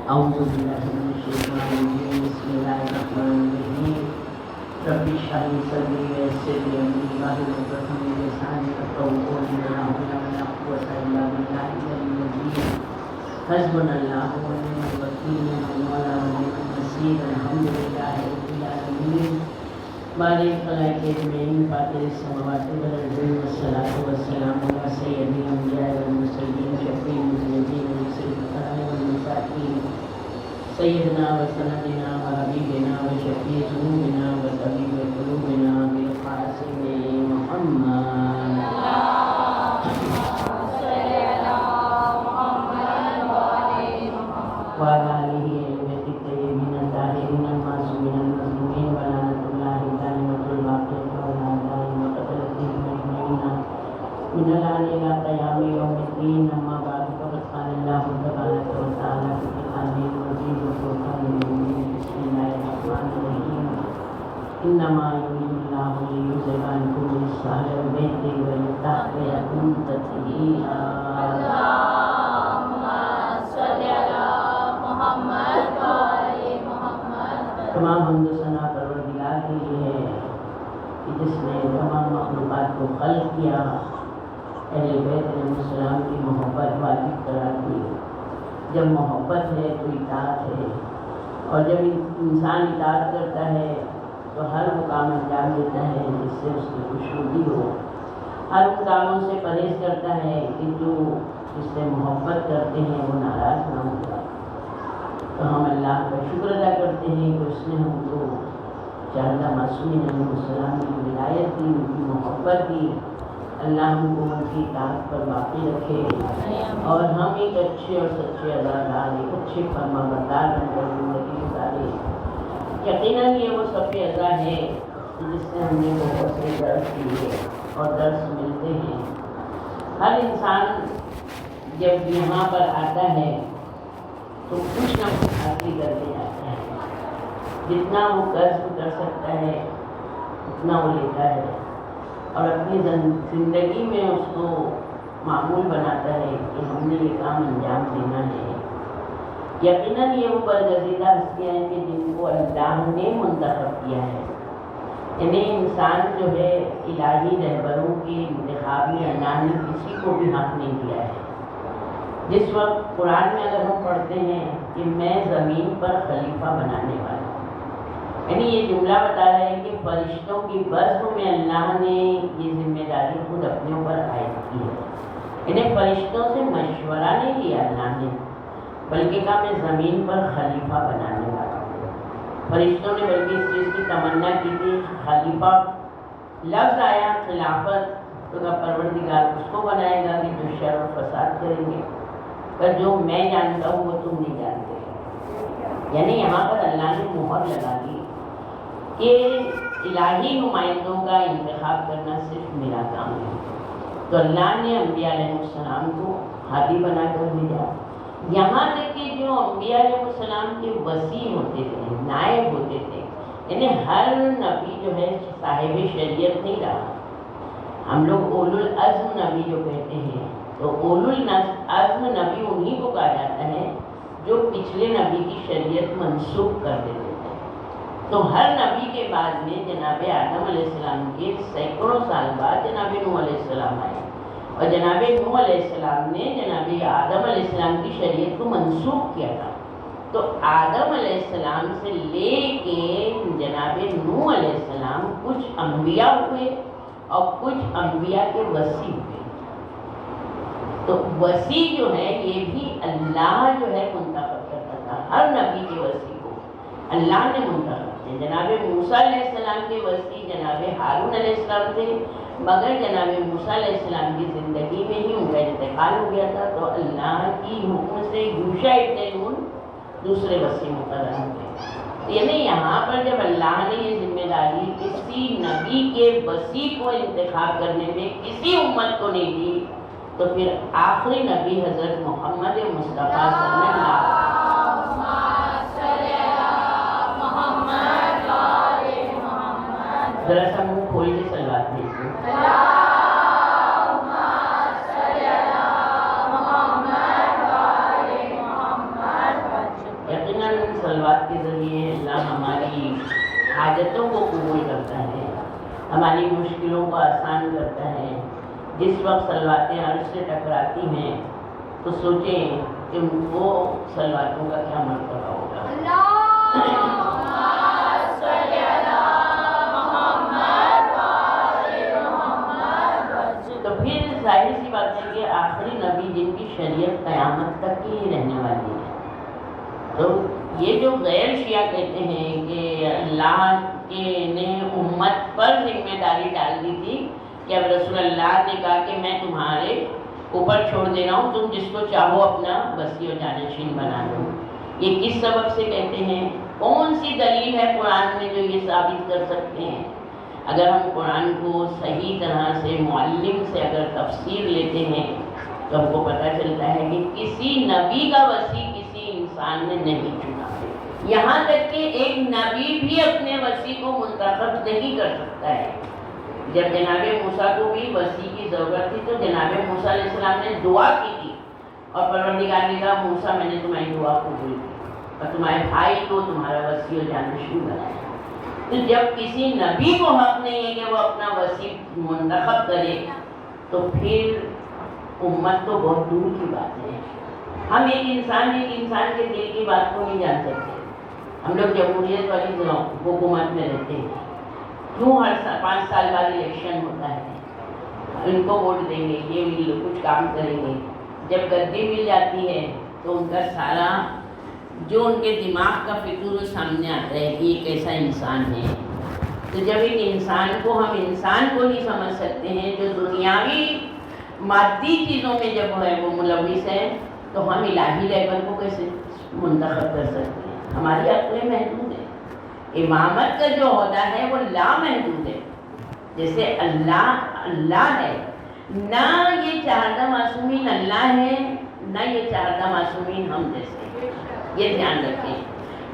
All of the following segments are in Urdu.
أعوذ بالله من الشيطان الرجيم بسم الله الرحمن الرحيم رب اشرح لي صدري ويسر لي أمري واحلل عقدة من لساني يفقهوا قولي ولا حول ولا قوة إلا بالله العلي العظيم حسبنا الله ونعم الوكيل نعم المولى ونعم النصير الحمد لله رب العالمين مالك خلائق اجمعین فاطر السماوات والارض والصلاة والسلام على سید الانبیاء والمرسلین شفیع المذنبین ومنصر الفقراء والمساکین سیدنا وسندنا وحبیبنا وشفیع ذنوبنا وطبیب قلوبنا بالقاسم محمد وعلى آلہ البیت الطیبین الطاہرین المعصومین المظلومین ولعنۃ اللہ دائمۃ الباقیۃ ولا دائمۃ الدین اجمعین من الآن إلى قیام یوم الدین اما بعد فقد قال اللہ تبارک و تعالی فی کتابہ المجید وفرقانہ المبین بسم اللہ الرحمن الرحیم انما یرید اللہ لیذهب عنکم الرجس اہل البیت ویطہرکم تطہیرا تمام حمد و ثنا پروردگار کے لیے ہے کہ جس نے تمام مخلوقات کو خلق کیا، اہل بیت علیہ السلام کی محبت واجب قرار دی۔ جب محبت ہے تو اطاعت ہے، اور جب انسان اطاعت کرتا ہے تو ہر وہ کام انجام دیتا ہے جس سے اس کی خوشنودی ہو، ہر ان کاموں سے پرہیز کرتا ہے کہ جو جس سے محبت کرتے ہیں وہ ناراض نہ ہوگا۔ تو ہم اللہ کا شکر ادا کرتے ہیں کہ اس نے ہم کو شہداء معصومین علیہ السلام کی ولایت دی، ان کی محبت دی۔ اللہ ہم کو ان کی اطاعت پر باقی رکھے اور ہم ایک اچھے اور سچے اداکار، ایک اچھے فرما بردار بن کر زندگی گزارے۔ یقیناً یہ وہ صف اعضا ہے جس سے ہم نے بہت سے درس لیے اور درس ملتے ہیں۔ ہر انسان جب یہاں پر آتا ہے تو کچھ نہ کچھ حاصل کر کے جاتا ہے، جتنا وہ قصد کر سکتا ہے اتنا وہ لیتا ہے اور اپنی زندگی میں اس کو معمول بناتا ہے کہ ہم نے یہ کام انجام دینا ہے۔ یقیناً یہ وہ برگزیدہ ہستیاں ہیں کہ جن کو اللہ نے منتخب کیا ہے، یعنی انسان جو ہے الہی رہبروں کے انتخاب میں اللہ نے کسی کو بھی حق نہیں دیا ہے۔ جس وقت قرآن میں اگر ہم پڑھتے ہیں کہ میں زمین پر خلیفہ بنانے والا ہوں، یعنی یہ جملہ بتا رہا ہے کہ فرشتوں کی وصف میں اللہ نے یہ ذمہ داری خود اپنے اوپر عائد کی ہے۔ یعنی فرشتوں سے مشورہ نہیں لیا اللہ نے، بلکہ کہا میں زمین پر خلیفہ بنانے والا ہوں۔ فرشتوں نے بلکہ اس چیز کی تمنا کی تھی، خلیفہ لفظ آیا خلافت تو کا پروردگار اس کو بنائے گا کہ جو شر و فساد کریں گے، پر جو میں جانتا ہوں وہ تم نہیں جانتے۔ یعنی یہاں پر اللہ نے مہر لگا دی کہ الہی نمائندوں کا انتخاب کرنا صرف میرا کام ہے۔ تو اللہ نے انبیاء علیہ السلام کو ہادی بنا کر بھیجا، یہاں تک کہ جو انبیاء علیہ السلام کے وسیع ہوتے تھے، نائب ہوتے تھے، یعنی ہر نبی جو ہے صاحب شریعت نہیں رہا۔ ہم لوگ اولو العزم نبی جو کہتے ہیں، تو اولو العزم نبی انہی کو کہا جاتا ہے جو پچھلے نبی کی شریعت منسوخ کر دیتے تھے۔ تو ہر نبی کے بعد میں جناب آدم علیہ السلام کے سینکڑوں سال بعد جناب نوح علیہ السلام آئے، اور جناب نوح علیہ السلام نے جناب آدم علیہ السلام کی شریعت کو منسوخ کیا تھا۔ تو آدم علیہ السلام سے لے کے جناب نوح علیہ السلام کچھ انبیاء ہوئے اور کچھ انبیاء کے وسیع ہوئے۔ تو وسیع جو ہے یہ بھی اللہ جو ہے منتخب کرتا تھا، ہر نبی کے وسیع کو اللہ نے منتخب کیا۔ جناب موسیٰ علیہ السلام کے وسیع جناب ہارون علیہ السلام تھے، مگر جناب موسیٰ علیہ السلام کی زندگی میں ہی ان کا انتقال ہو گیا تھا، تو اللہ کی حکم سے یوشع ابن نون دوسرے وسیع مقرر ہوئے۔ یعنی یہاں پر جب اللہ نے یہ ذمہ داری کسی نبی کے وسیع کو انتخاب کرنے میں کسی امت کو نہیں دی، تو پھر آخری نبی حضرت محمد مصطفیٰ صلی اللہ علیہ وسلم، ذرا سا منہ کھول کے صلوات بھیجو۔ صلوات کے ذریعے اللہ ہماری حاجتوں کو قبول کرتا ہے، ہماری مشکلوں کو آسان کرتا ہے۔ جس وقت صلواتیں عرش سے ٹکراتی ہیں تو سوچیں کہ وہ صلواتوں کا کیا مرتبہ ہوگا۔ تو پھر ظاہر سی بات ہے کہ آخری نبی جن کی شریعت قیامت تک کی ہی رہنے والی ہے، تو یہ جو غیر شیعہ کہتے ہیں کہ اللہ نے امت پر ذمہ داری ڈال دی تھی کہ اب رسول اللہ نے کہا کہ میں تمہارے اوپر چھوڑ دے رہا ہوں، تم جس کو چاہو اپنا وصی و جانشین بنا دو، یہ کس سبب سے کہتے ہیں؟ کون سی دلیل ہے قرآن میں جو یہ ثابت کر سکتے ہیں؟ اگر ہم قرآن کو صحیح طرح سے معلم سے اگر تفسیر لیتے ہیں تو ہم کو پتہ چلتا ہے کہ کسی نبی کا وصی کسی انسان نے نہیں چنا، یہاں تک کہ ایک نبی بھی اپنے وصی کو منتخب نہیں کر سکتا ہے۔ جب جناب موسیٰ کو بھی وصی کی ضرورت تھی تو جناب موسیٰ علیہ السلام نے دعا کی تھی اور پروردگار نے کہا موسیٰ میں نے تمہاری دعا قبول کی اور تمہارے بھائی کو تمہارا وصی و جانشین بنایا۔ تو جب کسی نبی کو حق نہیں ہے کہ وہ اپنا وصی منتخب کرے تو پھر امت تو بہت دور کی بات ہے۔ ہم ایک انسان کے دل کی بات کو نہیں جان سکتے۔ ہم لوگ جمہوریت والی حکومت میں رہتے ہیں، کیوں ہر 5 سال بعد الیکشن ہوتا ہے، ان کو ووٹ دیں گے، یہ کچھ کام کریں گے، جب گدی مل جاتی ہے تو ان کا سارا جو ان کے دماغ کا فکر وہ سامنے آتا ہے کہ یہ کیسا انسان ہے۔ تو جب ایک انسان کو ہم انسان کو نہیں سمجھ سکتے ہیں جو دنیاوی مادی چیزوں میں جب ہے وہ ملوث ہے، تو ہم الہی لیول کو کیسے منتخب کر سکتے ہیں؟ ہماری عقلیں محدود ہیں۔ امامت کا جو عہدہ ہے وہ لامحدود ہے، جیسے اللہ ہے، نہ یہ 14 معصومین اللہ ہے، نہ یہ 14 معصومین ہم جیسے، یہ دھیان رکھیں۔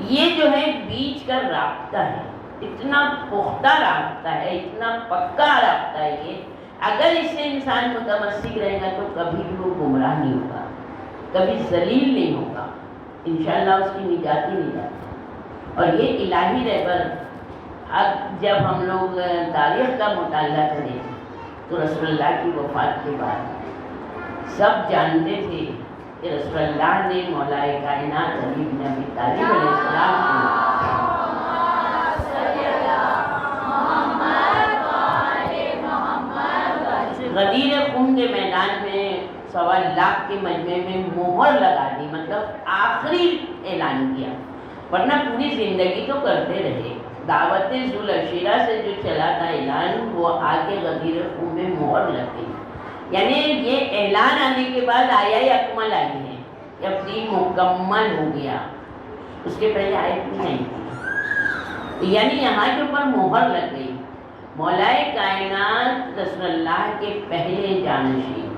یہ جو ہے بیچ کا رابطہ ہے، اتنا پختہ رابطہ ہے، اتنا پکا رابطہ ہے یہ، اگر اس سے انسان متمسک رہے گا تو کبھی بھی وہ گمراہ نہیں ہوگا، کبھی ذلیل نہیں ہوگا، انشاءاللہ اس کی نجات ہی نہیں جاتی۔ اور یہ الہی رہبر، اب جب ہم لوگ تاریخ کا مطالعہ کریں تو رسول اللہ کی وفات کے بعد سب جانتے تھے کہ رسول اللہ نے مولا کائنات علی بن ابی طالب علیہ السلام غدیر خون کے میدان میں 1.25 لاکھ کے مجمع میں مہر لگا دی، مطلب آخری اعلان کیا، ورنہ پوری زندگی تو کرتے رہے۔ دعوت ذوالعشیرہ سے جو چلا تھا اعلان، وہ آگے غدیر خون میں مہر لگ گئی، یعنی یہ اعلان آنے کے بعد آیا اکمل آئی ہے، جب دین مکمل ہو گیا، اس کے پہلے آیت بھی نہیں تھی، یعنی یہاں کے اوپر مہر لگ گئی۔ مولا کائنات رسول اللہ کے پہلے جانشین،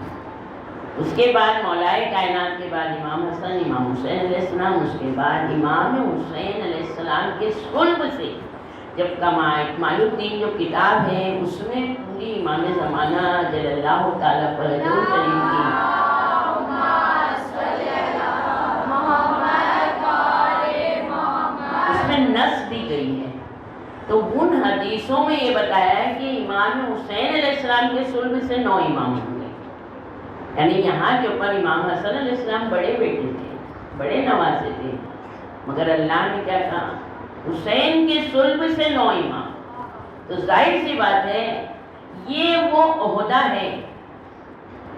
اس کے بعد مولا کائنات کے بعد امام حسن، امام حسین علیہ السلام، اس کے بعد امام حسین علیہ السلام کے صلب سے جب کمال الدین جو کتاب ہے اس میں پوری امام زمانہ جل اللہ تعالیٰ فرجہ شریف کی اس میں نص دی گئی ہے، تو ان حدیثوں میں یہ بتایا ہے کہ امام حسین علیہ السلام کے صلب سے 9 امام ہوں گے، یعنی یہاں کے اوپر امام حسن علیہ السلام بڑے بیٹے تھے، بڑے نوازے تھے، مگر اللہ نے کیا کہا؟ حسین کے صلب سے 9 امام۔ تو ظاہر سی بات ہے یہ وہ عہدہ ہے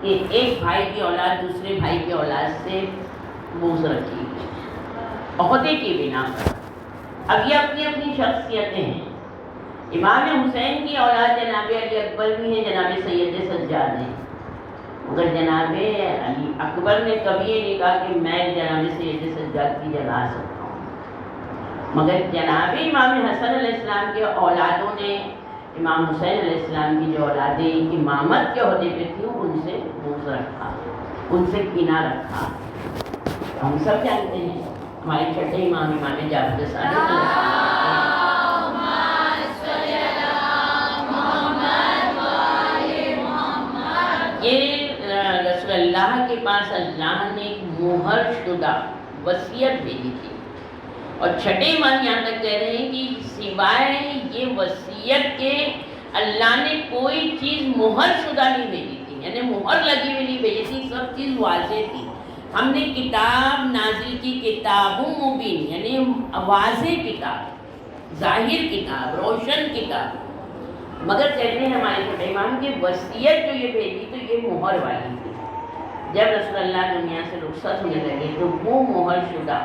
کہ ایک بھائی کی اولاد دوسرے بھائی کی اولاد سے بغض رکھی گئی عہدے کی بنا پر۔ اب یہ اپنی اپنی شخصیتیں ہیں، امام حسین کی اولاد جناب علی اکبر بھی ہیں، جناب سید سجاد ہیں، مگر جناب علی اکبر نے کبھی یہ نہیں کہا کہ میں جناب سید سجاد کی جگہ آ سکتا ہوں، مگر جناب امام حسن علیہ السلام کے اولادوں نے امام حسین علیہ السلام کی جو اولادیں امامت کے عہدے پہ تھیں ان سے بغض رکھا، ان سے کینہ رکھا۔ ہم سب جانتے ہیں ہمارے چھٹے امام جعفر صادق علیہ السلام، یہ رسول اللہ کے پاس اللہ نے ایک مہر شدہ وصیت بھیجی تھی اور چھٹے امام یہاں تک کہہ رہے ہیں کہ سوائے یہ وصیت کے اللہ نے کوئی چیز مہر شدہ نہیں بھیجی تھی، یعنی مہر لگی ہوئی نہیں بھیجی تھی، سب چیز واضح تھی۔ ہم نے کتاب نازل کی، کتاب مبین یعنی واضح کتاب، ظاہر کتاب، روشن کتاب، مگر کہتے ہیں ہمارے چھوٹے امام کی وصیت جو یہ بھیجی تو یہ مہر والی تھی۔ جب رسول اللہ دنیا سے رخصت ہونے لگے تو وہ مہر شدہ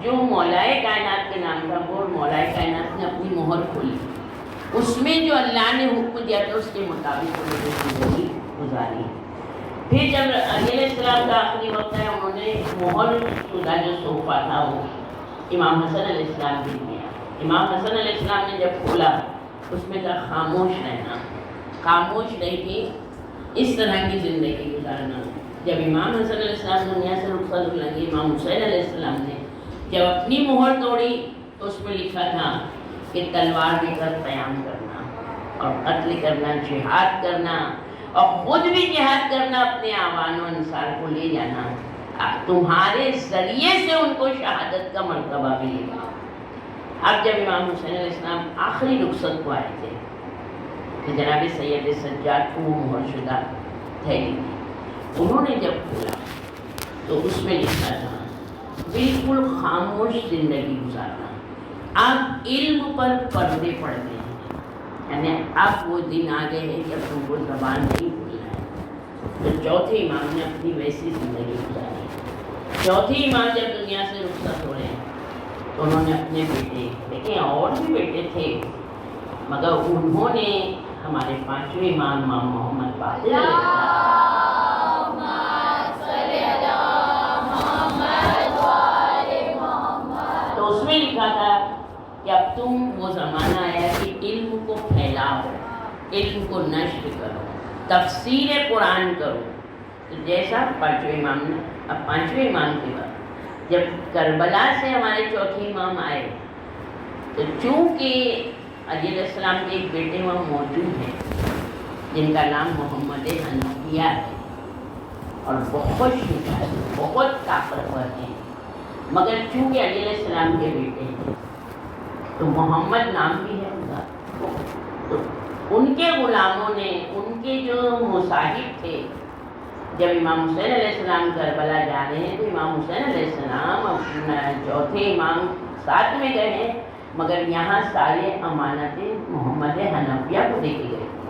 جو مولائے کائنات کے نام تھا، وہ مولائے کائنات نے اپنی مہر کھولی، اس میں جو اللہ نے حکم دیا تھا اس کے مطابق انہوں نے زندگی گزاری۔ پھر جب علیہ السلام کا آخری وقت ہے، انہوں نے مہر شدہ جو صحیفہ تھا وہ امام حسن علیہ السلام بھی دیا۔ امام حسن علیہ السلام نے جب کھولا اس میں تھا خاموش رہنا، خاموش رہ کے اس طرح کی زندگی گزارنا۔ جب امام حسن علیہ السلام دنیا سے رخصت ہونے لگے، امام حسین علیہ السلام نے جب اپنی مہر توڑی تو اس میں لکھا تھا کہ تلوار لے کر قیام کرنا اور قتل کرنا، جہاد کرنا، اور خود بھی جہاد کرنا، اپنے آوان و انصار کو لے جانا، تمہارے ذریعے سے ان کو شہادت کا مرتبہ بھی ملے۔ اب جب امام حسین علیہ السلام آخری رخصت کو آئے تھے کہ جناب سید سجاد کو وہ مہر شدہ تھیلی تھی، انہوں نے جب کھولا تو اس میں لکھا تھا بالکل خاموش زندگی گزارنا، اب علم پر پردے پڑ گئے ہیں، یعنی اب وہ دن آ گئے ہیں جب تم کو زبان نہیں کھولنا ہے۔ تو چوتھے امام نے اپنی ویسی زندگی گزاری۔ چوتھے امام جب دنیا سے رخصت ہو رہے ہیں تو انہوں نے اپنے بیٹے، دیکھیں اور بھی بیٹے تھے، مگر انہوں نے ہمارے پانچویں امام محمد باقر علیہ السلام، تو اس میں لکھا تھا کہ اب تم وہ زمانہ آیا کہ علم کو پھیلاؤ، علم کو نشر کرو، تفسیر قرآن کرو۔ تو جیسا پانچویں امام نے، اب پانچویں امام کے بعد جب کربلا سے ہمارے چوتھے امام آئے تو چونکہ علی علیہ السلام کے ایک بیٹے وہاں موجود ہیں جن کا نام محمد حنفیہ ہے اور بہت شجاع، بہت طاقتور ہیں، مگر چونکہ علی علیہ السلام کے بیٹے ہیں تو محمد نام بھی ہے ان کا، تو ان کے غلاموں نے، ان کے جو مصاحب تھے، جب امام حسین علیہ السلام کربلا جا رہے ہیں تو امام حسین علیہ السلام اپنا چوتھے امام ساتھ میں گئے ہیں، مگر یہاں سارے امانتیں محمد حنفیہ کو دے کے گئے تھے،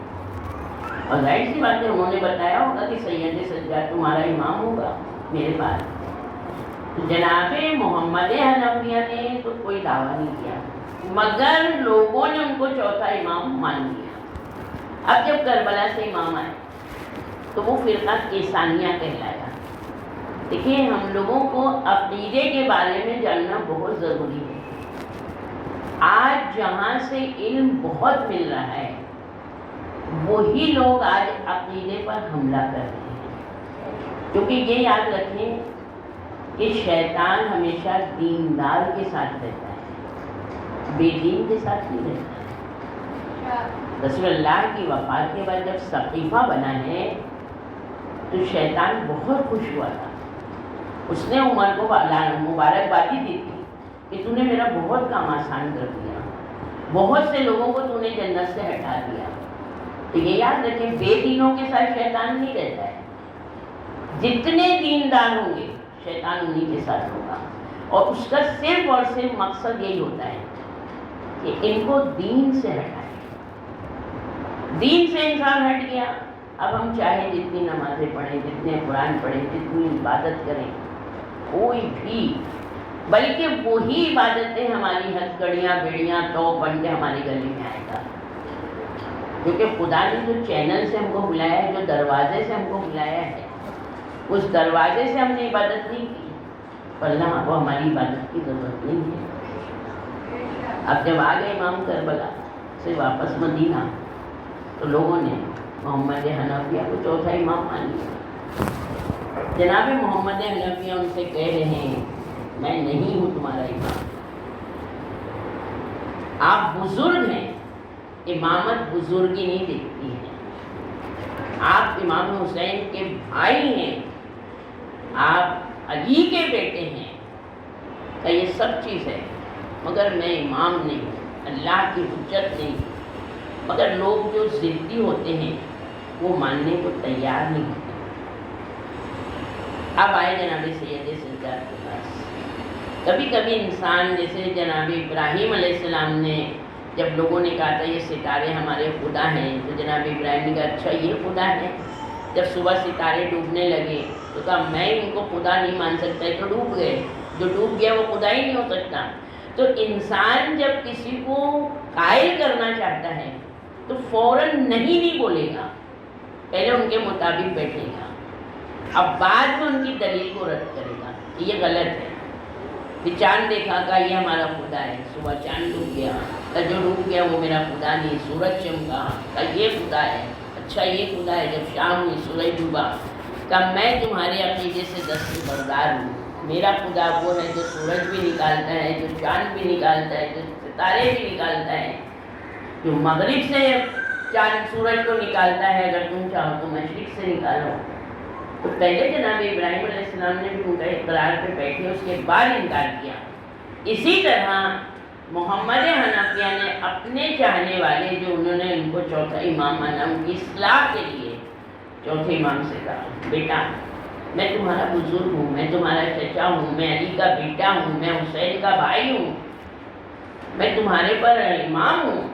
اور ظاہر سی بات ہے انہوں نے بتایا ہوگا کہ سید سجاد تمہارا امام ہوگا میرے پاس۔ تو جناب محمد حنفیہ نے تو کوئی دعویٰ نہیں کیا، مگر لوگوں نے ان کو چوتھا امام مان لیا۔ اب جب کربلا سے امام آئے تو وہ فرقہ کیسانیہ کہلایا۔ دیکھیے ہم لوگوں کو عقیدے کے بارے میں جاننا بہت ضروری ہے۔ آج جہاں سے علم بہت مل رہا ہے وہی لوگ آج عقیدے پر حملہ کر رہے ہیں، کیونکہ یہ یاد رکھیں کہ شیطان ہمیشہ دیندار کے ساتھ رہتا ہے، بے دین کے ساتھ نہیں رہتا ہے۔ رسول اللہ کی وفات کے بعد جب صحیفہ بنا ہے تو شیطان بہت خوش ہوا تھا، اس نے عمر کو مبارکبادی دی تھی کہ تو نے میرا بہت کام آسان کر دیا، بہت سے لوگوں کو تو نے جنت سے ہٹا دیا۔ تو یہ یاد رکھیں بے دینوں کے ساتھ شیطان نہیں رہتا ہے، جتنے دیندار ہوں گے شیطان انہی کے ساتھ ہوگا، اور اس کا صرف اور صرف مقصد یہی ہوتا ہے کہ ان کو دین سے ہٹائے۔ دین سے انسان ہٹ گیا، اب ہم چاہے جتنی نمازیں پڑھیں، جتنے قرآن پڑھیں، جتنی عبادت کریں، کوئی بھی، بلکہ وہی عبادتیں ہماری ہتھکڑیاں بیڑیاں تو بن کے ہمارے گلے میں آئے گا، کیونکہ خدا نے جو چینل سے ہم کو بلایا ہے، جو دروازے سے ہم کو بلایا ہے، اس دروازے سے ہم نے عبادت نہیں کی، ورنہ وہ ہماری عبادت کی ضرورت نہیں ہے۔ اب جب آ گئے امام کربلا سے واپس مدینہ تو لوگوں نے محمد حنفیہ کو چوتھا امام مان لیا۔ جناب محمد حنفیہ ان سے کہہ رہے ہیں میں نہیں ہوں تمہارا امام، آپ بزرگ ہیں، امامت بزرگی نہیں دیکھتی ہے، آپ امام حسین کے بھائی ہیں، آپ علی کے بیٹے ہیں، تو یہ سب چیز ہے، مگر میں امام نہیں ہوں، اللہ کی حجت نہیں ہوں۔ مگر لوگ جو ضدی ہوتے ہیں وہ ماننے کو تیار نہیں ہوتے۔ اب آئے جناب سید سجاد کے پاس۔ کبھی کبھی انسان، جیسے جناب ابراہیم علیہ السلام نے جب لوگوں نے کہا تھا یہ ستارے ہمارے خدا ہیں، تو جناب ابراہیم نے کہا اچھا یہ خدا ہے۔ جب صبح ستارے ڈوبنے لگے تو کہا میں ان کو خدا نہیں مان سکتا، تو ڈوب گئے، جو ڈوب گیا وہ خدا ہی نہیں ہو سکتا۔ تو انسان جب کسی کو قائل کرنا چاہتا ہے تو فوراً نہیں بولے گا، پہلے ان کے مطابق بیٹھے گا، اب بعد میں ان کی دلیل کو رد کرے گا کہ یہ غلط ہے۔ پھر چاند دیکھا کہ یہ ہمارا خدا ہے، صبح چاند ڈوب گیا، کہ جو ڈوب گیا وہ میرا خدا نہیں، سورج چمکا کہ یہ خدا ہے، اچھا یہ خدا ہے۔ جب شام ہوئی سورج ڈوبا کہ میں تمہارے عقیدے سے دستبردار ہوں، میرا خدا وہ ہے جو سورج بھی نکالتا ہے، جو چاند بھی نکالتا ہے، جو ستارے بھی نکالتا ہے، جو مغرب سے چاند سورج کو نکالتا ہے، اگر تم چاہو تو مشرق سے نکالو۔ تو پہلے جناب ابراہیم علیہ السلام نے بھی ان کا اقرار پہ بیٹھے، اس کے بعد انکار کیا۔ اسی طرح محمد حنفیہ نے اپنے چاہنے والے جو انہوں نے ان کو چوتھا امام مانا، ان کی اصلاح کے لیے چوتھے امام سے کہا بیٹا میں تمہارا بزرگ ہوں، میں تمہارا چچا ہوں، میں علی کا بیٹا ہوں، میں حسین کا بھائی ہوں، میں تمہارے پر امام ہوں۔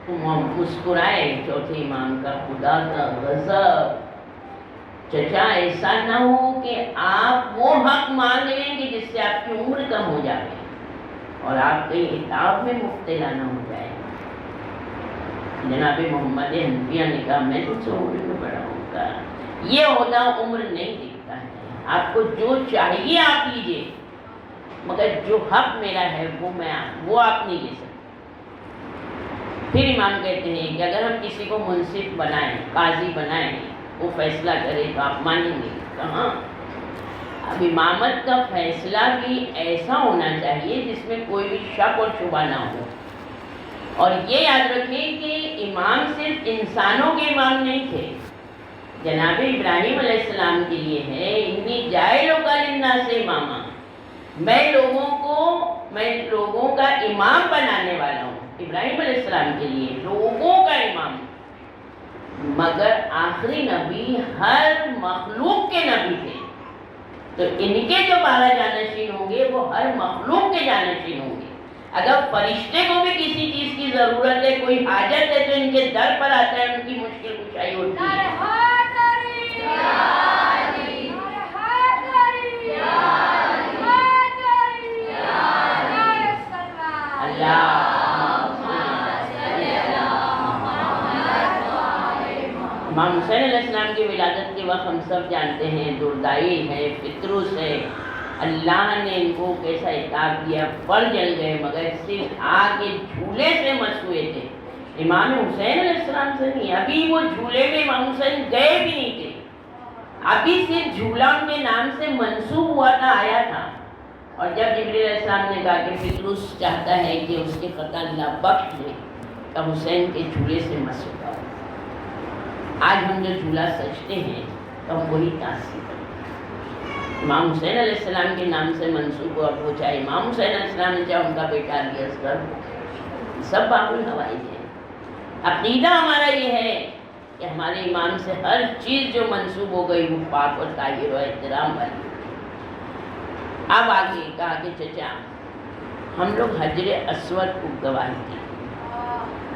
تو مسکرائے چوتھے امام کا خدا کا غضب، چچا ایسا نہ ہو کہ آپ وہ حق مانگ لیں کہ جس سے آپ کی عمر کم ہو جائے اور آپ کہیں اتاب میں مبتلا نہ ہو جائے۔ جناب محمد حنفیہ نے کہا میں تم سے عمر میں بڑا ہوں گا، یہ عہدہ عمر نہیں دیکھتا ہے، آپ کو جو چاہیے آپ لیجیے، مگر جو حق میرا ہے وہ آپ نہیں لے سکتے۔ پھر امام کہتے ہیں کہ اگر ہم کسی کو منصف بنائیں، قاضی بنائیں، وہ فیصلہ کرے تو آپ مانیں گے؟ کہاں؟ اب امامت کا فیصلہ بھی ایسا ہونا چاہیے جس میں کوئی بھی شک اور شبہ نہ ہو۔ اور یہ یاد رکھیں کہ امام صرف انسانوں کے امام نہیں تھے، جناب ابراہیم علیہ السلام کے لیے ہے انی جاعل للناس اماما، میں لوگوں کا امام بنانے والا ہوں۔ ابراہیم علیہ السلام کے لیے لوگوں کا امام، مگر آخری نبی ہر مخلوق کے نبی تھے، تو ان کے جو 12 جانشین ہوں گے وہ ہر مخلوق کے جانشین ہوں گے۔ اگر فرشتے کو بھی کسی چیز کی ضرورت ہے، کوئی حاجت ہے، تو ان کے در پر آتا ہے، ان کی مشکل کشائی ہوتی ہے۔ امام حسین علیہ السلام کی ولادت کے وقت ہم سب جانتے ہیں دردائی ہے، فطرس ہے، اللہ نے ان کو کیسا عتاب دیا، پر جل گئے، مگر صرف آگ کے جھولے سے مس ہوئے تھے، امام حسین علیہ السلام سے نہیں۔ ابھی وہ جھولے میں امام حسین گئے بھی نہیں تھے، ابھی صرف جھولا ان کے نام سے منسوب ہوا تھا، آیا تھا۔ اور جب جبریل علیہ السلام نے کہا کہ فطرس چاہتا ہے کہ اس کے خطا اللہ بخش دے، تب حسین کے جھولے سے مس ہوتا۔ آج ہم جو جھولا سجتے ہیں تو ہم وہی تاثیر کرتے ہیں، امام حسین علیہ السلام کے نام سے منسوب ہوا، وہ چاہے امام حسین علیہ السلام نے چاہے ان کا بیٹا علی اصغر، سب باب الحوائج ہیں۔ عقیدہ ہمارا یہ ہے کہ ہمارے امام سے ہر چیز جو منسوب ہو گئی وہ پاک اور طاہر و احترام والی۔ اب آگے کہا کہ چچا ہم لوگ حجر اسود کو گواہی دیں،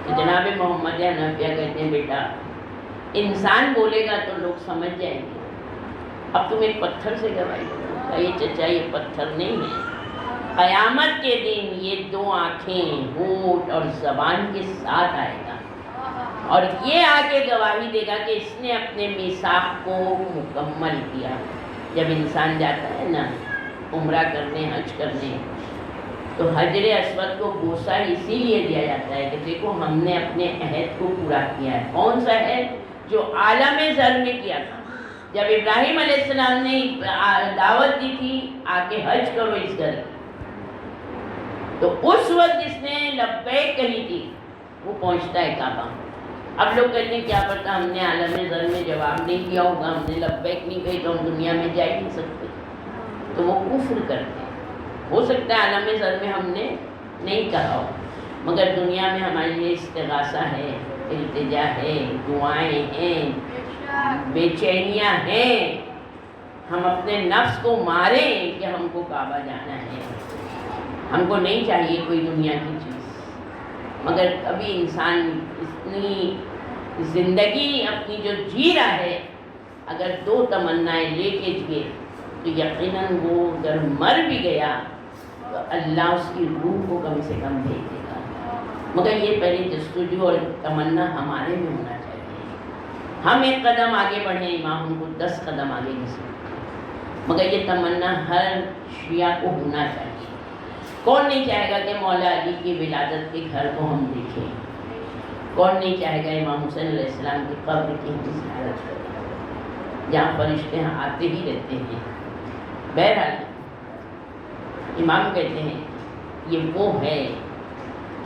کہ جناب محمد حنفیہ کہتے ہیں بیٹا انسان بولے گا تو لوگ سمجھ جائیں گے، اب تم ایک پتھر سے گواہی دو۔ یہ چچا یہ پتھر نہیں ہے، قیامت کے دن یہ 2 آنکھیں، ہونٹ اور زبان کے ساتھ آئے گا، اور یہ آگے گواہی دے گا کہ اس نے اپنے میثاق کو مکمل کیا۔ جب انسان جاتا ہے نا عمرہ کرنے، حج کرنے، تو حجر اسود کو بوسہ اسی لیے دیا جاتا ہے کہ دیکھو ہم نے اپنے عہد کو پورا کیا ہے۔ کون سا عہد؟ جو عالم زر میں کیا تھا، جب ابراہیم علیہ السلام نے دعوت دی تھی آ کے حج کرو اس گھر کی، تو اس وقت جس نے لبیک کہی تھی وہ پہنچتا ہے کعبہ۔ اب لوگ کہتے ہیں کیا پتا ہم نے عالم زر میں جواب نہیں دیا ہوگا، ہم نے لبیک نہیں کہی تو ہم دنیا میں جا ہی نہیں سکتے، تو وہ کفر کرتے ہیں۔ ہو سکتا ہے عالم زر میں ہم نے نہیں کہا، مگر دنیا میں ہمارے لیے استغاثہ ہے، التجا ہے، دعائیں ہیں، بے چینیاں ہیں. ہم اپنے نفس کو ماریں کہ ہم کو کعبہ جانا ہے. ہم کو نہیں چاہیے کوئی دنیا کی چیز، مگر ابھی انسان اتنی زندگی اپنی جو جی رہا ہے، اگر دو تمنائیں لے کے جیے تو یقیناً وہ اگر مر بھی گیا تو اللہ اس کی روح کو کم سے کم بھیج دے گا. مگر یہ پہلے جستجو اور تمنا ہمارے میں ہونا چاہیے. ہم ایک قدم آگے بڑھیں، امام ان کو 10 قدم آگے گھسیں، مگر یہ تمنا ہر شیعہ کو ہونا چاہیے. کون نہیں چاہے گا کہ مولا علی کی ولادت کے گھر کو ہم دیکھیں؟ کون نہیں چاہے گا امام حسین علیہ السلام کی قبر کی ہم زیارت کریں جہاں فرشتے آتے ہی رہتے ہیں؟ بہرحال امام کہتے ہیں یہ وہ ہے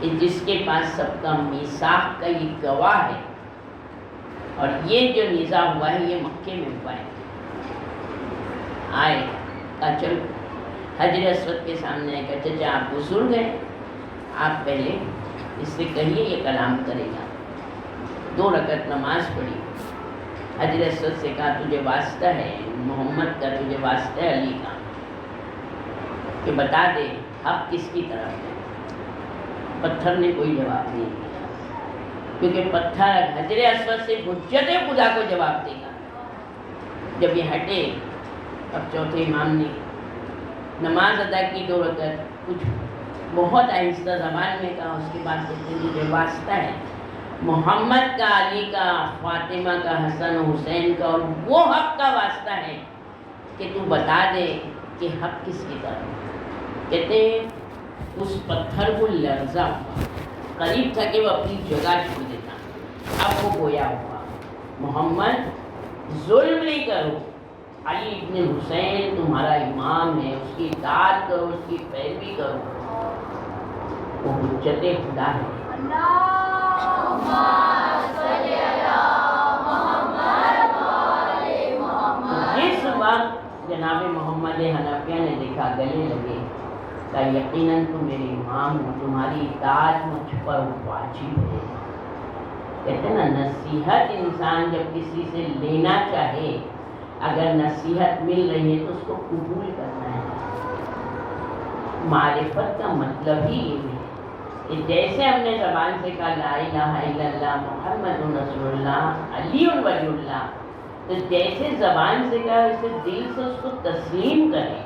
کہ جس کے پاس سب کا میثاق کا یہ گواہ ہے، اور یہ جو نزاع ہوا ہے یہ مکے میں ہوا ہے. آئے کہا چلو حجر اسود کے سامنے آئے، کہا چچا آپ بزرگ ہیں، آپ پہلے اس سے کہیے یہ کلام کرے گا. 2 رکعت نماز پڑھی، حجر اسود سے کہا تجھے واسطہ ہے محمد کا، تجھے واسطہ ہے علی کا، کہ بتا دے حق کس کی طرف ہے. پتھر نے کوئی جواب نہیں دیا، کیونکہ پتھر حجر اسود سے حجت خدا کو جواب دے گا. جب یہ ہٹے اب چوتھے امام نے نماز ادا کی 2 رکعت، کچھ بہت آہستہ زبان میں کہا. اس کے بعد کہتے ہیں مجھے واسطہ ہے محمد کا، علی کا، فاطمہ کا، حسن و حسین کا، اور وہ حق کا واسطہ ہے کہ تو بتا دے کہ حق کس کی طرف. کہتے ہیں اس پتھر کو لرزا ہوا، قریب تھا کہ وہ اپنی جگہ چھوڑ دیتا. اب وہ گویا ہوا محمد ظلم نہیں کرو، علی ابن حسین تمہارا امام ہے، اس کی اطاعت کرو، اس کی پیروی کرو، وہ حجت خدا ہے. جس وقت جناب محمد حنفیہ نے دیکھا گلے لگے، کہ یقیناً تم میرے امام ہو، تمہاری اطاعت مجھ پر واجب ہے. کہتے ہیں نا نصیحت انسان جب کسی سے لینا چاہے، اگر نصیحت مل رہی ہے تو اس کو قبول کرنا ہے. معرفت کا مطلب ہی یہ ہے کہ جیسے ہم نے زبان سے کہا لا الہ الا اللہ محمد رسول اللہ علی ولی اللہ، تو جیسے زبان سے کہا ویسے دل سے اس کو تسلیم کریں،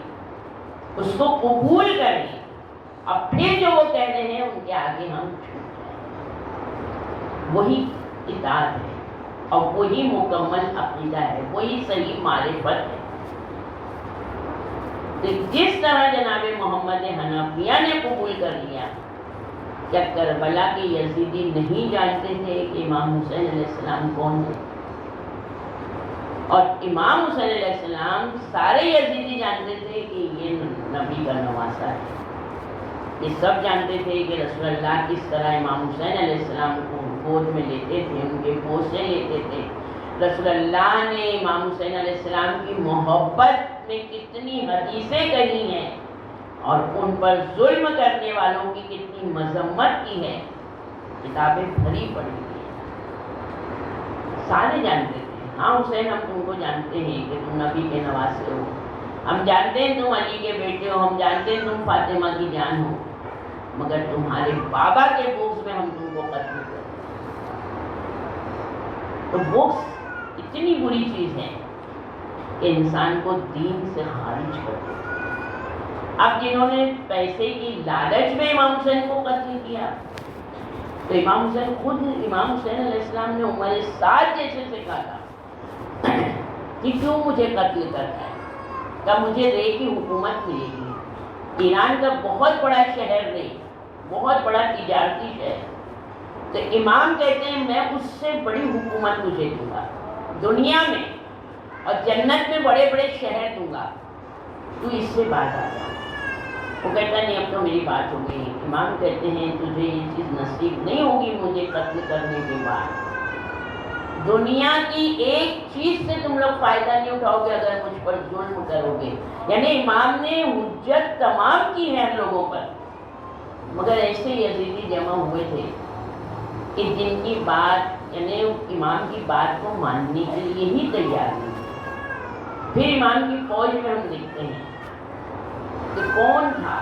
اس کو قبول کریں، اب پھر جو وہ کہہ رہے ہیں ان کے آگے ہم چھوٹ جائیں. وہی اطاعت ہے اور وہی مکمل عقیدہ ہے، وہی صحیح معرفت ہے. تو جس طرح جناب محمد حنفیہ نے قبول کر لیا، کیا کربلا کے یزیدی نہیں جانتے تھے کہ امام حسین علیہ السلام کون ہے؟ اور امام حسین علیہ السلام سارے یزیدی جانتے تھے کہ یہ نبی کا نواسہ ہے. یہ سب جانتے تھے کہ رسول اللہ کس طرح امام حسین علیہ السلام کو گود میں لیتے تھے، ان کے بوسے لیتے تھے. رسول اللہ نے امام حسین علیہ السلام کی محبت میں کتنی حدیثیں کہی ہیں اور ان پر ظلم کرنے والوں کی کتنی مذمت کی ہے، کتابیں بھری پڑی ہیں. سارے جانتے تھے. ہاں حسین ہم تم کو جانتے ہیں کہ تم نبی کے نواسے ہو، ہم جانتے ہیں تم علی کے بیٹے ہو، ہم جانتے ہیں تم فاطمہ کی جان ہو، مگر تمہارے بابا کے بغض میں ہم تم کو قتل کرتے. تو بغض اتنی بری چیز ہے کہ انسان کو دین سے خارج کر دے. اب جنہوں نے پیسے کی لالچ میں امام حسین کو قتل کیا، تو امام حسین خود امام حسین علیہ السلام نے عمر سعد جیسے سے کہا تھا کہ کیوں مجھے قتل کرتا ہے، کہ مجھے رے کی حکومت ملے گی. ایران کا بہت بڑا شہر رے، بہت بڑا تجارتی شہر. تو امام کہتے ہیں میں اس سے بڑی حکومت تجھے دوں گا دنیا میں، اور جنت میں بڑے بڑے شہر دوں گا، تو اس سے بات آ جا. وہ کہتا نہیں اب تو میری بات ہو گئی. امام کہتے ہیں تجھے یہ چیز نصیب نہیں ہوگی مجھے قتل کرنے کے بعد. دنیا کی ایک چیز سے تم لوگ فائدہ نہیں اٹھاؤ گے اگر مجھ پر ظلم کرو گے. یعنی امام نے حجت تمام کی ہے لوگوں پر. مگر ایسے یزیدی جمع ہوئے تھے کہ جن کی بات یعنی امام کی بات کو ماننے کے لیے ہی تیار نہیں تھے۔ پھر امام کی فوج میں ہم دیکھتے ہیں کہ کون تھا،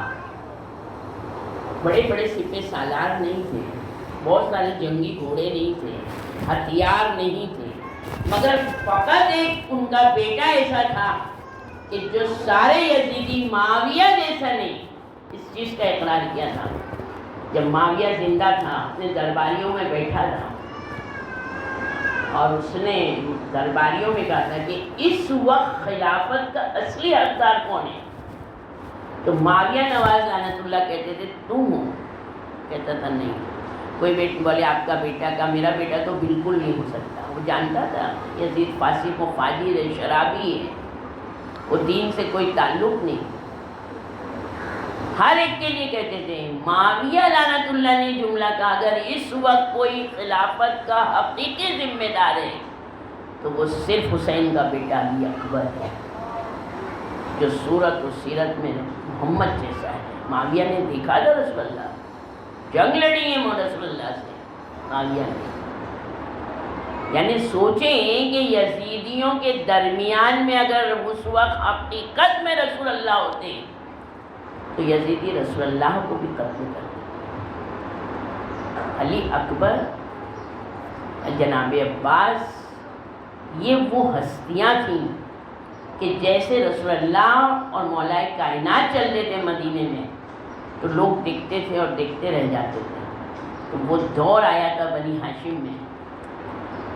بڑے بڑے سپہ سالار نہیں تھے، بہت سارے جنگی گھوڑے نہیں تھے، ہتھیار نہیں تھے، مگر فقط ایک ان کا بیٹا ایسا تھا کہ جو سارے یزیدی معاویہ جیسا نہیں، اس چیز کا اقرار کیا تھا۔ جب معاویہ زندہ تھا اپنے درباریوں میں بیٹھا تھا اور اس نے درباریوں میں کہا تھا کہ اس وقت خلافت کا اصلی حقدار کون ہے، تو معاویہ نواز لعنت اللہ کہتے تھے تم ہو، کہتا تھا نہیں، کوئی بولے آپ کا بیٹا کا، میرا بیٹا تو بالکل نہیں ہو سکتا۔ وہ جانتا تھا یزید فاسق و فاجر ہے، شرابی ہے، وہ دین سے کوئی تعلق نہیں۔ ہر ایک کے لیے کہتے تھے، معاویہ لعنت اللہ نے جملہ کہا اگر اس وقت کوئی خلافت کا حقیقی ذمہ دار ہے تو وہ صرف حسین کا بیٹا علی اکبر ہے، جو صورت و سیرت میں محمد جیسا ہے۔ معاویہ نے دیکھا تھا رسول اللہ، جنگ لڑی ہے رسول اللہ سے معاویہ نے۔ یعنی سوچیں کہ یزیدیوں کے درمیان میں اگر اس وقت حقیقت میں رسول اللہ ہوتے تو یزیدی رسول اللہ کو بھی قتل کرتے۔ علی اکبر، جناب عباس، یہ وہ ہستیاں تھیں کہ جیسے رسول اللہ اور مولا کائنات چلتے تھے مدینے میں تو لوگ دیکھتے تھے اور دیکھتے رہ جاتے تھے۔ تو وہ دور آیا تھا بنی ہاشم میں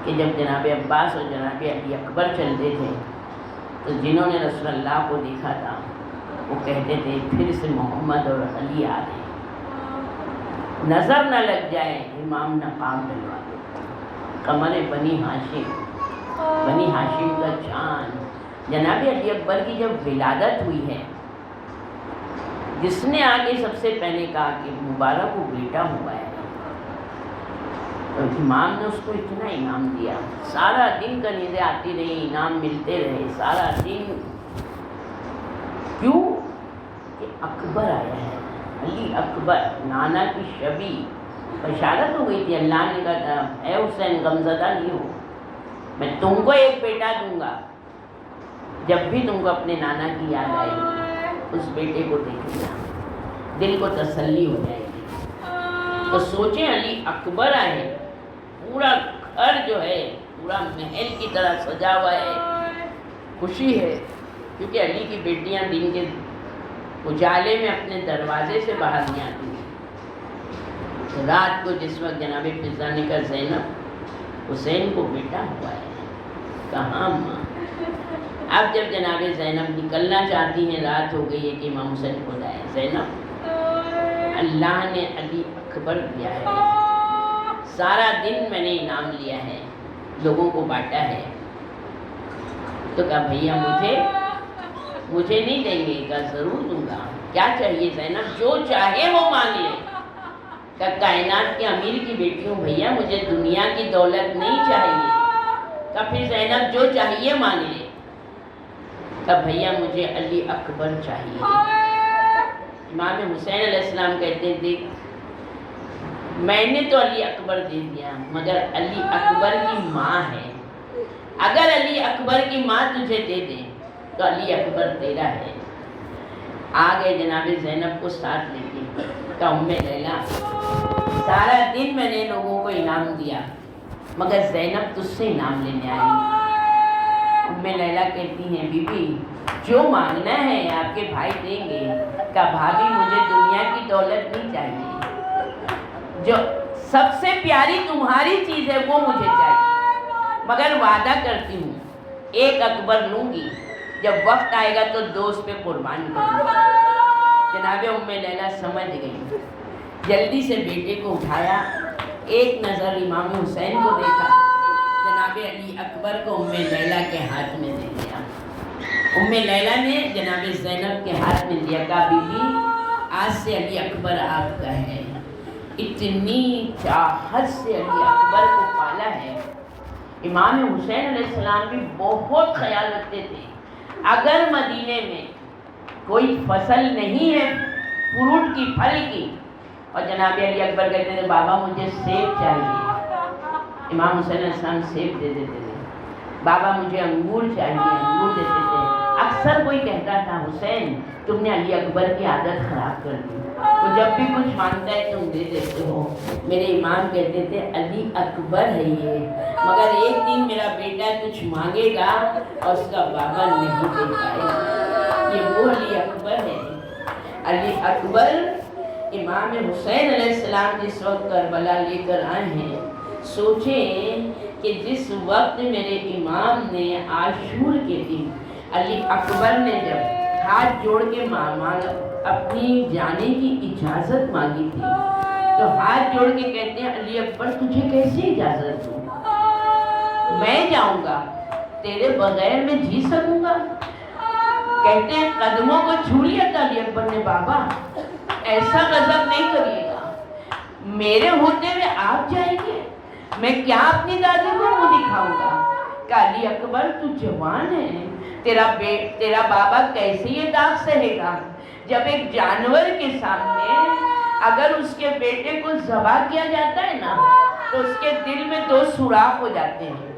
کہ جب جناب عباس اور جناب علی اکبر چلتے تھے تو جنہوں نے رسول اللہ کو دیکھا تھا وہ کہتے تھے پھر سے محمد اور علی آ رہے، نظر نہ لگ جائے امام نقاب ڈلوا دو۔ قمر بنی ہاشم کا چاند جناب علی اکبر کی جب ولادت ہوئی ہے، جس نے آگے سب سے پہلے کہا کہ مبارک وہ بیٹا ہوا ہے، تو امام نے اس کو اتنا انعام دیا، سارا دن کنیزیں آتی رہی، انعام ملتے رہے سارا دن۔ کیوں کہ اکبر آیا ہے، علی اکبر، نانا کی شبیہ، بشارت ہو گئی تھی، اللہ نے کہا تھا اے حسین غمزدہ نہیں ہو، میں تم کو ایک بیٹا دوں گا، جب بھی تم کو اپنے نانا کی یاد آئے گی اس بیٹے کو دیکھنا، دل کو تسلی ہو جائے گی۔ تو سوچیں علی اکبر آئے، پورا گھر جو ہے پورا محل کی طرح سجا ہوا ہے، خوشی ہے، کیونکہ علی کی بیٹیاں دن کے اجالے میں اپنے دروازے سے باہر نہیں آتی ہیں۔ رات کو جس وقت جناب فضا نے کہا زینب حسین کو بیٹا ہوا ہے، کہاں ماں؟ اب جب جناب زینب نکلنا چاہتی ہیں، رات ہو گئی ہے کہ امام حسین کو لائے، زینب اللہ نے علی اکبر دیا ہے، سارا دن میں نے انعام لیا ہے، لوگوں کو بانٹا ہے، تو کہا بھیا مجھے نہیں دیں گے؟ کہا ضرور دوں گا، کیا چاہیے زینب؟ جو چاہے وہ مانگ لے۔ کہا کائنات کے امیر کی بیٹی ہوں بھیا، مجھے دنیا کی دولت نہیں چاہیے۔ کہا پھر زینب جو چاہیے مانگ لے۔ کہا بھیا مجھے علی اکبر چاہیے۔ امام حسین علیہ السلام کہتے تھے میں نے تو علی اکبر دے دیا، مگر علی اکبر کی ماں ہے، اگر علی اکبر کی ماں تجھے دے دے تو علی اکبر تیرا ہے۔ آ گئے جناب زینب کو ساتھ لے کے، کہا ام لیلا سارا دن میں نے لوگوں کو انعام دیا، مگر زینب تجھ سے انعام لینے آئی۔ ام لیلا کہتی ہیں بی بی جو مانگنا ہے آپ کے بھائی دیں گے۔ کہا بھابھی مجھے دنیا کی دولت نہیں چاہیے، جو سب سے پیاری تمہاری چیز ہے وہ مجھے چاہیے، مگر وعدہ کرتی ہوں ایک اکبر لوں گی، جب وقت آئے گا تو دوست پہ قربان کروں گی۔ جناب ام لیلا سمجھ گئی، جلدی سے بیٹے کو اٹھایا، ایک نظر امام حسین کو دیکھا، جناب علی اکبر کو ام لیلا کے ہاتھ میں دے دیا۔ ام لیلا نے جناب زینب کے ہاتھ میں دیا، کہا بی بی آج سے علی اکبر آپ کا ہے۔ اتنی چاہت سے علی اکبر کو پالا ہے۔ امام حسین علیہ السلام بھی بہت خیال رکھتے تھے، اگر مدینے میں کوئی فصل نہیں ہے فروٹ کی، پھل کی، اور جناب علی اکبر کہتے تھے بابا مجھے سیب چاہیے، امام حسین علیہ السلام سیب دے دیتے تھے، بابا مجھے انگور چاہیے، انگور دیتے تھے۔ اکثر کوئی کہتا تھا حسین تم نے علی اکبر کی عادت خراب کر دی، وہ جب بھی کچھ مانگتا ہے تم دے دیتے ہو۔ میرے امام کہتے تھے علی اکبر ہے یہ، مگر ایک دن میرا بیٹا کچھ مانگے گا اور اس کا بابا نہیں دے پائے گا، یہ وہ علی اکبر ہے۔ علی اکبر امام حسین علیہ السلام جس وقت کربلا لے کر آئے ہیں، سوچیں کہ جس وقت میرے امام نے عاشور کے دن علی اکبر نے جب ہاتھ جوڑ کے اپنی جانے کی اجازت مانگی تھی، تو ہاتھ جوڑ کے کہتے ہیں علی اکبر تجھے کیسے اجازت دوں، میں جاؤں گا تیرے بغیر میں جی سکوں گا؟ کہتے ہیں قدموں کو چھو لیا تھا علی اکبر نے، بابا ایسا غضب نہیں کریے گا، میرے ہوتے ہوئے آپ جائیں گے، میں کیا اپنی دادی کو منہ دکھاؤں گا؟ کہ علی اکبر تو جوان ہے، تیرا بابا کیسے یہ داغ سہے گا؟ جب ایک جانور کے سامنے اگر اس کے بیٹے کو ذبح کیا جاتا ہے نا، تو اس کے دل میں 2 سوراخ ہو جاتے ہیں،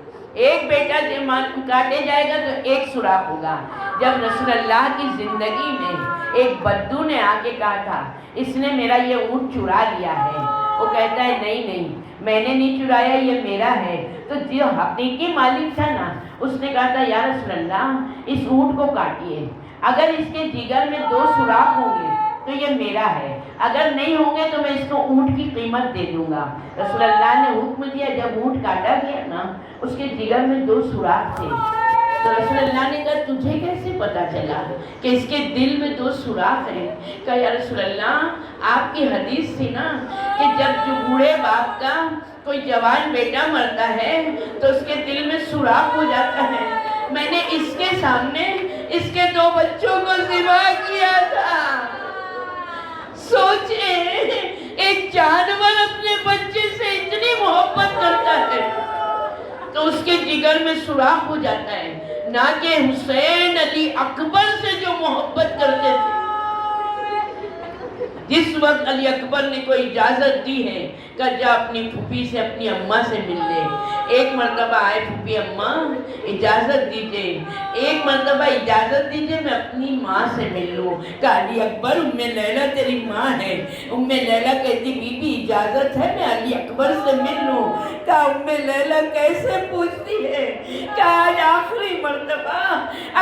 ایک بیٹا جب کاٹے جائے گا تو ایک سوراخ ہوگا۔ جب رسول اللہ کی زندگی میں ایک بدو نے آ کے کہا تھا اس نے میرا یہ اونٹ چرا لیا ہے، وہ کہتا ہے نہیں میں نے نہیں چرایا، یہ میرا ہے، تو جو حقیقی مالک تھا نا اس نے کہا تھا یا رسول اللہ اس اونٹ کو کاٹیے، اگر اس کے جگر میں 2 سوراخ ہوں گے تو یہ میرا ہے، اگر نہیں ہوں گے تو میں اس کو اونٹ کی قیمت دے دوں گا۔ رسول اللہ نے حکم دیا، جب اونٹ کاٹا گیا نا اس کے جگر میں 2 سوراخ تھے، تو رسول اللہ نے کہا تجھے کیسے پتا چلا کہ اس کے دل میں 2 سوراخ ہیں؟ کہا یا رسول اللہ آپ کی حدیث تھی نا کہ جب جو بوڑھے باپ کا کوئی جوان بیٹا مرتا ہے تو اس کے دل میں سوراخ ہو جاتا ہے، میں نے اس کے سامنے اس کے 2 بچوں کو ذبح کیا تھا۔ سوچیں ایک جانور اپنے بچے سے اتنی محبت کرتا ہے تو اس کے جگر میں سوراخ ہو جاتا ہے، نہ کہ حسین علی اکبر سے جو محبت کرتے تھے۔ جس وقت علی اکبر نے کوئی اجازت دی ہے کہ جا اپنی پھوپھی سے اپنی اماں سے مل لے، ایک مرتبہ آئے پھوپھی اماں اجازت دیجئے، ایک مرتبہ اجازت دیجئے میں اپنی ماں سے مل لوں۔ کہ علی اکبر ام لیلہ تیری ماں ہے، ام لیلہ کہتی بی بی اجازت ہے میں علی اکبر سے مل لوں؟ کہ ام لیلہ کیسے پوچھتی ہے کہ آج آخری مرتبہ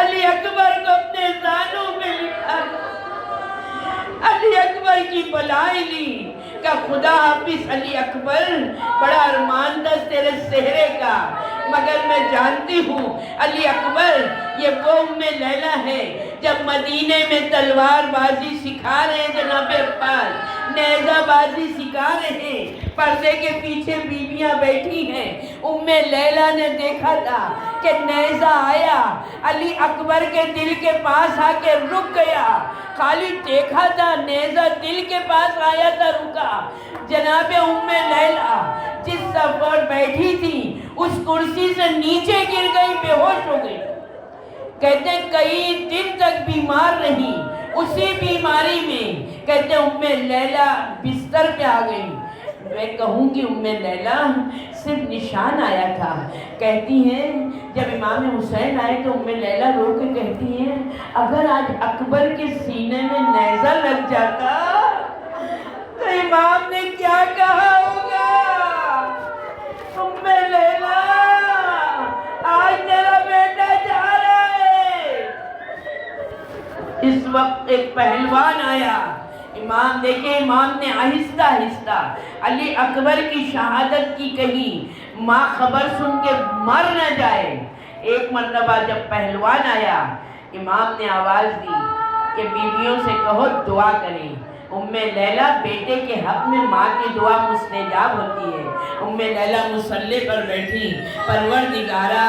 علی اکبر کو اپنے زانوں میں لکھا، علی اکبر کی بلائی لی کہ خدا حافظ علی اکبر، بڑا ارمان تھا تیرے سہرے کا، مگر میں جانتی ہوں علی اکبر یہ وہ ام لیلہ ہے جب مدینے میں تلوار بازی سکھا رہے ہیں جناب عباس، نیزہ بازی سکھا رہے ہیں، پردے کے پیچھے بیویاں بیٹھی ہیں، ام لیلہ نے دیکھا تھا کہ نیزہ آیا علی اکبر کے دل کے پاس آ کے رک گیا، خالی دیکھا تھا نیزہ دل کے پاس آیا تھا رکا۔ جناب ام لیلہ جس صف پر بیٹھی تھی اس کرسی سے نیچے گر گئی، بے ہوش ہو گئی، کہتے کئی دن تک بیمار رہی، اسی بیماری میں کہتے ام لیلہ بستر پہ آ گئی۔ میں کہوں گی ام لیلہ صرف نشان آیا تھا، کہتی ہیں جب امام حسین آئے تو ام لیلہ رو کے کہتی ہیں اگر آج اکبر کے سینے میں نیزہ لگ جاتا تو امام نے کیا کہا ہوگا؟ ام لیلہ آج تیرا بیٹا جا رہا ہے۔ اس وقت ایک پہلوان آیا، امام دیکھیں امام نے آہستہ آہستہ علی اکبر کی شہادت کی کہی، ماں خبر سن کے مر نہ جائے۔ ایک مرتبہ جب پہلوان آیا امام نے آواز دی کہ بیویوں سے کہو دعا کریں۔ ام لیلہ بیٹے کے حق میں ماں کی دعا مستجاب ہوتی ہے۔ ام لیلہ مصلی پر بیٹھی، پروردگارا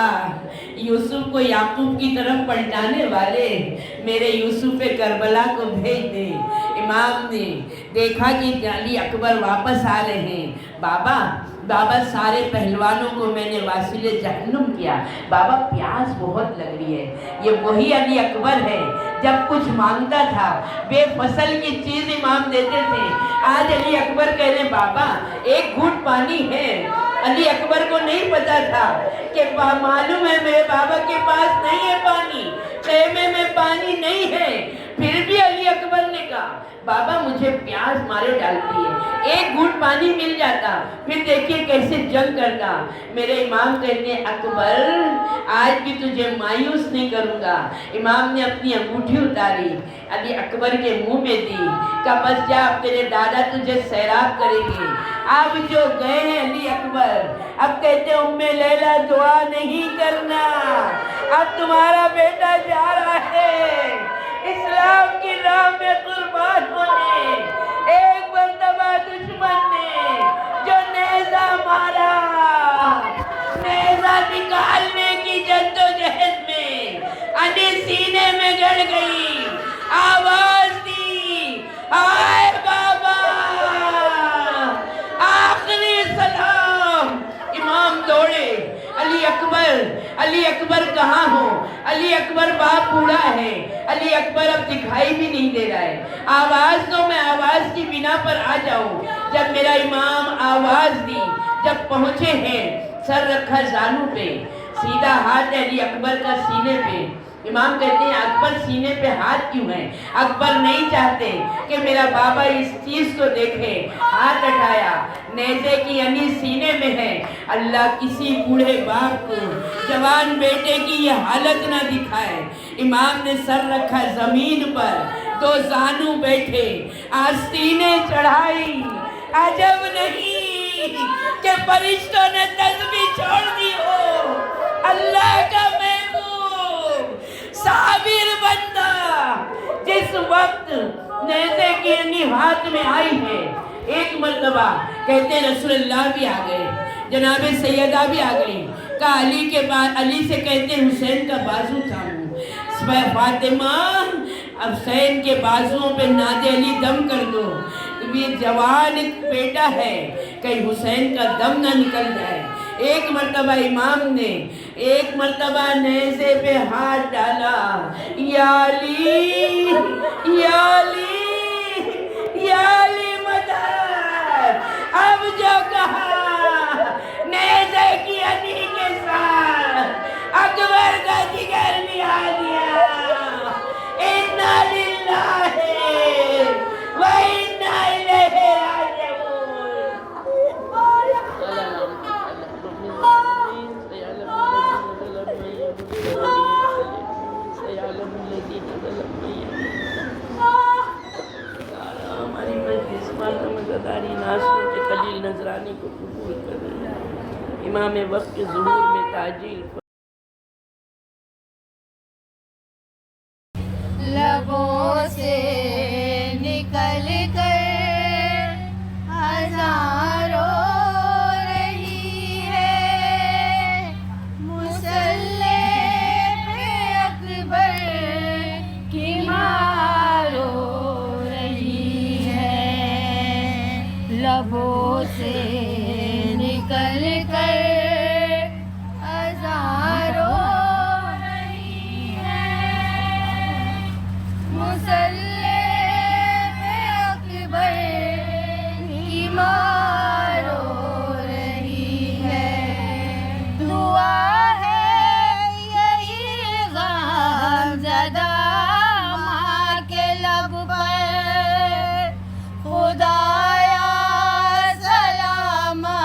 یوسف کو یعقوب کی طرف پلٹانے والے میرے یوسف کربلا کو بھیج دے۔ امام نے دیکھا کہ علی اکبر واپس آ رہے ہیں. بابا سارے پہلوانوں کو میں نے واصل جہنم کیا. بابا پیاس بہت لگ رہی ہے. یہ وہی علی اکبر ہے جب کچھ مانگتا تھا بے فصل کی چیز امام دیتے تھے. آج علی اکبر کہہ رہے بابا ایک گھونٹ پانی ہے. علی اکبر کو نہیں پتا تھا کہ معلوم ہے میرے بابا کے پاس نہیں ہے پانی, خیمے میں پانی نہیں ہے. پھر بھی علی اکبر نے کہا بابا مجھے پیاس مارے ڈالتی ہے, ایک گھونٹ پانی مل جاتا. پھر دیکھیے کیسے جنگ کرتا. میرے امام کہتے ہیں اکبر آج بھی تجھے مایوس نہیں کروں گا. امام نے اپنی انگوٹھی اتاری, علی اکبر کے منہ میں دی, کہا بس جا اب تیرے دادا تجھے سیراب کریں گے. اب جو گئے ہیں علی اکبر, اب کہتے ہیں ام لیلا دعا نہیں کرنا, اب تمہارا بیٹا جا رہا ہے اسلام کی راہ میں قربان ہونے. ایک مرتبہ دشمن نے جو نیزہ مارا, نیزہ نکالنے کی جدوجہد میں علی سینے میں گڑ گئی. آواز دی آئے بابا, آخری سلام. امام دوڑے, علی اکبر کہاں ہو؟ علی اکبر باپ بوڑھا ہے, علی اکبر اب دکھائی بھی نہیں دے رہا ہے. آواز دو میں آواز کی بنا پر آ جاؤں. جب میرا امام آواز دی, جب پہنچے ہیں, سر رکھا زانو پہ, سیدھا ہاتھ ہے علی اکبر کا سینے پہ. امام کہتے ہیں اکبر سینے پہ ہاتھ کیوں ہے؟ اکبر نہیں چاہتے کہ میرا بابا اس چیز کو دیکھے. ہاتھ اٹھایا, نیزے کی یعنی سینے میں ہے. اللہ کسی بوڑھے باپ کو جوان بیٹے کی یہ حالت نہ دکھائے. امام نے سر رکھا زمین پر, دو زانو بیٹھے, آستینیں چڑھائی. عجب نہیں کہ فرشتوں نے تسبیح چھوڑ دی ہو. اللہ کا محبوب صابر بندہ جس وقت نیزے کی یعنی ہاتھ میں آئی ہے, ایک مرتبہ کہتے رسول اللہ بھی آ گئے, جناب سیدہ بھی آ گئی. کہا علی کے بعد, علی سے کہتے حسین کا بازو تھامو. فاطمہ حسین کے بازوؤں پہ ناد علی دم کر دو. یہ جوان ایک بیٹا ہے, کہیں حسین کا دم نہ نکل جائے. ایک مرتبہ امام نے ایک مرتبہ نیزے پہ ہاتھ ڈالا, یا علی یا علی یا علی مدد. اب جو کہا نیزے کی علی کے ساتھ اکبر کا جگر نہا دیا. انا للہ و انا الیہ راجعون. ہماری مجلس مزداری ناصر کے خلیل نذرانی کو قبول کر رہے ہیں. امام وقت کے ظہور میں تاجیل لبوں سے نکل کر ہزار رو رہی ہے, مصلی پہ اکبر کی ماں رو رہی ہے. لبوں سے نکل کر ہزار رو رہی ہے, مصلی پہ اکبر کی ماں رو رہی ہے. دعا ہے یہی غم زدہ ماں کے لب پر, خدایا سلامت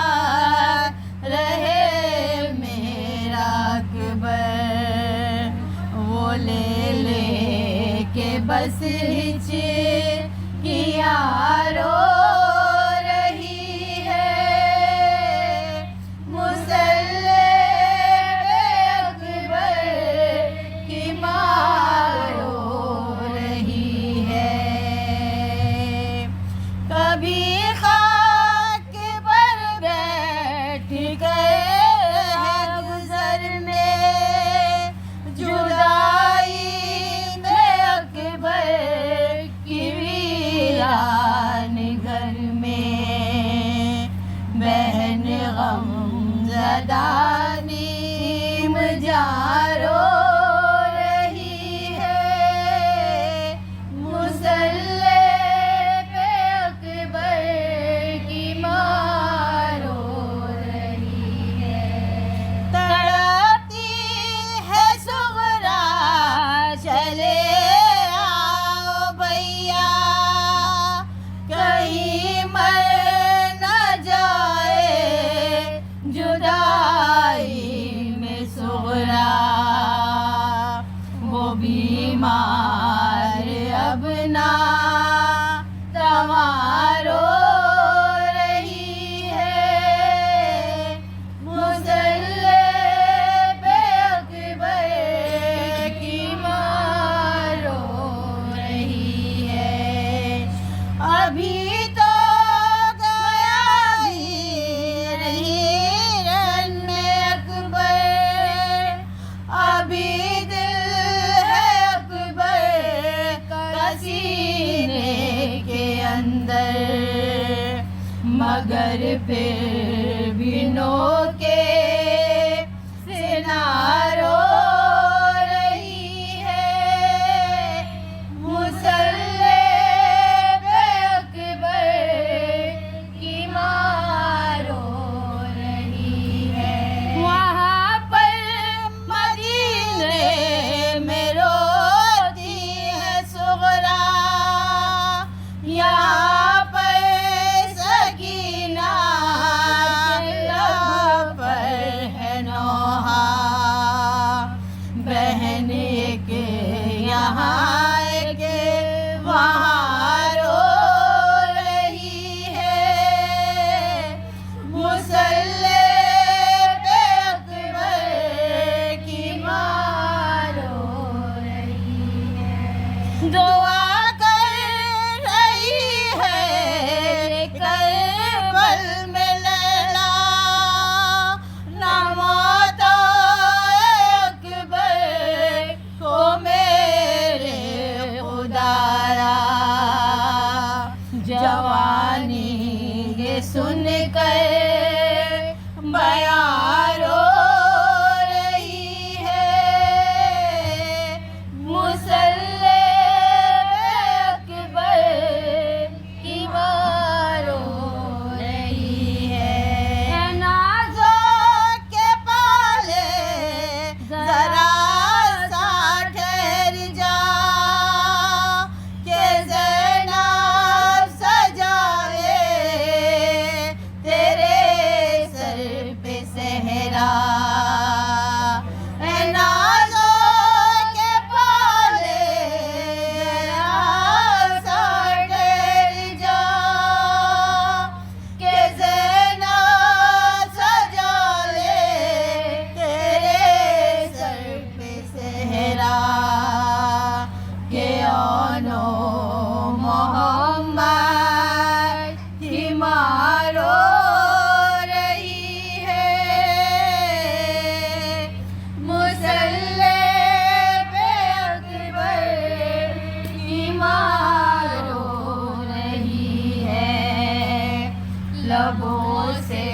رہے میرا اکبر. وہ لے لے کے بس ہچکیاں رو رہی ہے, مصلی پہ اکبر کی ماں رو رہی ہے. کبھی خاک پر بیٹھ گئے ہیں گزر میں, جدائی میں اکبر خدا نیم جاں رو رہی ہے، مصلی پہ اکبر کی ماں رو رہی ہے، تڑپتی ہے صغریٰ چلے آؤ بھیا، کہیں مر نہ جائے جدائی میں صغریٰ، وہ بیمار اب نہ تواں رو رہی ہے، مصلی پہ اکبر کی ماں رو رہی ہے، ابھی تو گیا بھی نہیں رن میں اکبر، ابھی دل ہے اکبر کا سینے کے اندر، مگر پھر بھی نو کے سینہ رو رہی ہے، مصلی پہ اکبر کی ماں رو رہی ہے، وہاں پر مدینے میں روتی ہے صغریٰ، یہاں پر سکینہ کے لب پر ہے نوحہ، بہن ایک یہاں ایک وہاں رو رہی ہے، مصلی پہ اکبر کی ماں رو رہی ہے، دعا کر رہی ہے کربل میں لیلا، نہ موت اکبر کو میرے خدایا، جوانی یہ سن کر بیاں رو رہی ہے، مصلی پہ اکبر کی ماں رو رہی ہے، نازوں کے پالے ذرا سا ٹھہر جا، کہ زینب سجائے تیرے سر پہ صحرا، اے نازوں کے پالے ذرا سا ٹھہر جا، کہ زینب سجا لے تیرے سر پہ صحرا، کہ آنو محمد کی ماں رو رہی ہے، مصلی پہ اکبر کی ماں رو رہی ہے، لبوں سے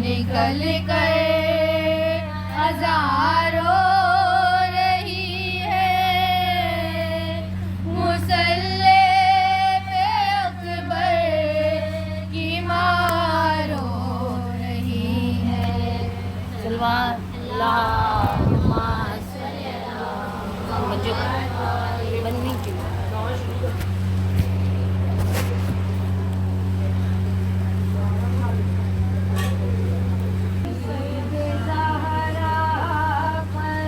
نکل کر اذان رو رہی ہے، مصلی پہ اکبر کی ماں رو رہی ہے، اللہم صلی زہرا پر